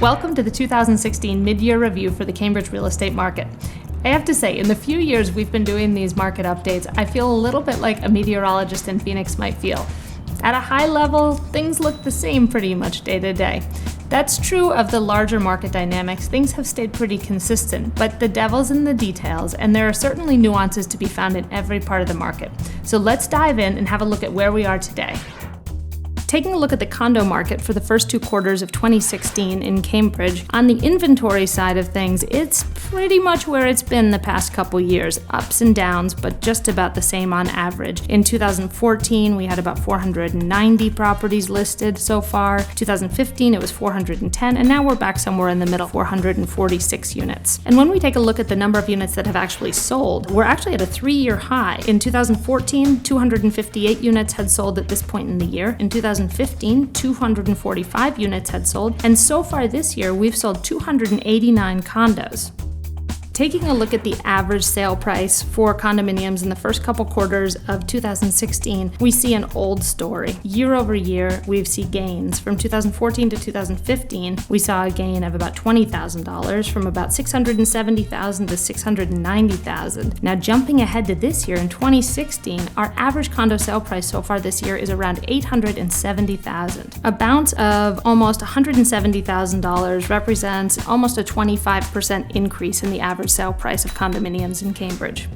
Welcome to the 2016 mid-year review for the Cambridge real estate market. I have to say, in the few years we've been doing these market updates, I feel a little bit like a meteorologist in Phoenix might feel. At a high level, things look the same pretty much day to day. That's true of the larger market dynamics. Things have stayed pretty consistent, but the devil's in the details, and there are certainly nuances to be found in every part of the market. So let's dive in and have a look at where we are today. Taking a look at the condo market for the first 2 quarters of 2016 in Cambridge, on the inventory side of things, it's pretty much where it's been the past couple years. Ups and downs, but just about the same on average. In 2014, we had about 490 properties listed so far. 2015, it was 410, and now we're back somewhere in the middle, 446 units. And when we take a look at the number of units that have actually sold, we're actually at a 3-year high. In 2014, 258 units had sold at this point in the year. In 2015, 245 units had sold, and so far this year, we've sold 289 condos. Taking a look at the average sale price for condominiums in the first couple quarters of 2016, we see an old story. Year over year, we see gains. From 2014 to 2015, we saw a gain of about $20,000, from about $670,000 to $690,000. Now, jumping ahead to this year, in 2016, our average condo sale price so far this year is around $870,000. A bounce of almost $170,000 represents almost a 25% increase in the average sale price of condominiums in Cambridge.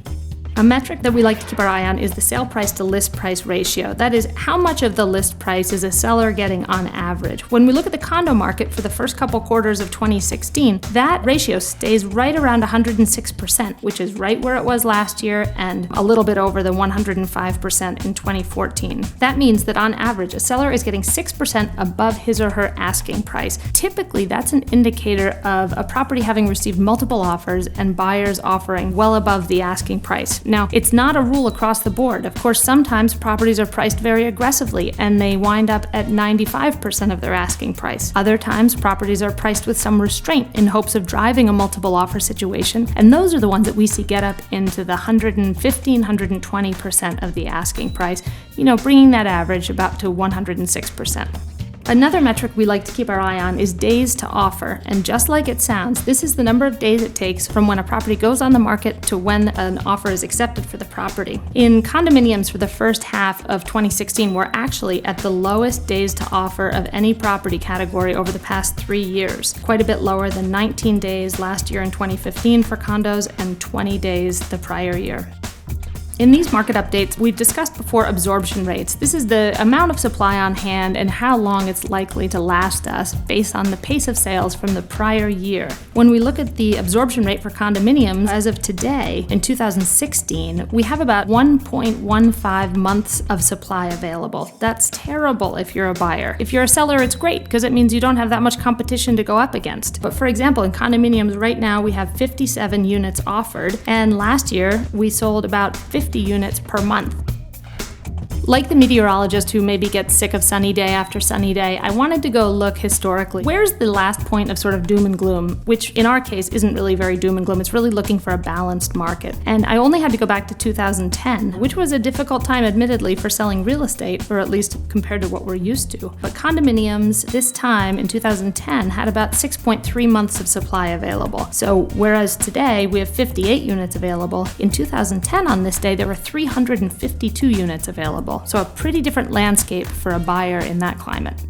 A metric that we like to keep our eye on is the sale price to list price ratio. That is, how much of the list price is a seller getting on average. When we look at the condo market for the first couple quarters of 2016, that ratio stays right around 106%, which is right where it was last year and a little bit over the 105% in 2014. That means that on average, a seller is getting 6% above his or her asking price. Typically, that's an indicator of a property having received multiple offers and buyers offering well above the asking price. Now, it's not a rule across the board. Of course, sometimes properties are priced very aggressively and they wind up at 95% of their asking price. Other times, properties are priced with some restraint in hopes of driving a multiple offer situation, and those are the ones that we see get up into the 115, 120% of the asking price, bringing that average about to 106%. Another metric we like to keep our eye on is days to offer, and just like it sounds, this is the number of days it takes from when a property goes on the market to when an offer is accepted for the property. In condominiums for the first half of 2016, we're actually at the lowest days to offer of any property category over the past 3 years, quite a bit lower than 19 days last year in 2015 for condos and 20 days the prior year. In these market updates, we've discussed before absorption rates. This is the amount of supply on hand and how long it's likely to last us based on the pace of sales from the prior year. When we look at the absorption rate for condominiums, as of today, in 2016, we have about 1.15 months of supply available. That's terrible if you're a buyer. If you're a seller, it's great because it means you don't have that much competition to go up against. But for example, in condominiums right now, we have 57 units offered, and last year we sold about 50 units per month. Like the meteorologist who maybe gets sick of sunny day after sunny day, I wanted to go look historically. Where's the last point of sort of doom and gloom, which in our case isn't really very doom and gloom. It's really looking for a balanced market. And I only had to go back to 2010, which was a difficult time admittedly for selling real estate, or at least compared to what we're used to. But condominiums this time in 2010 had about 6.3 months of supply available. So whereas today we have 58 units available, in 2010 on this day there were 352 units available. So a pretty different landscape for a buyer in that climate.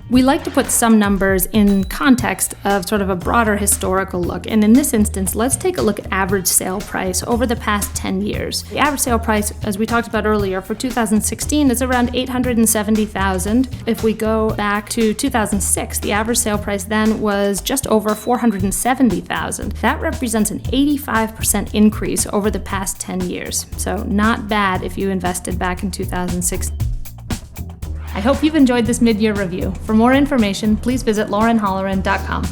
We like to put some numbers in context of sort of a broader historical look, and in this instance, let's take a look at average sale price over the past 10 years. The average sale price, as we talked about earlier, for 2016 is around $870,000. If we go back to 2006, the average sale price then was just over $470,000. That represents an 85% increase over the past 10 years. So not bad if you invested back in 2006. I hope you've enjoyed this mid-year review. For more information, please visit laurenholleran.com.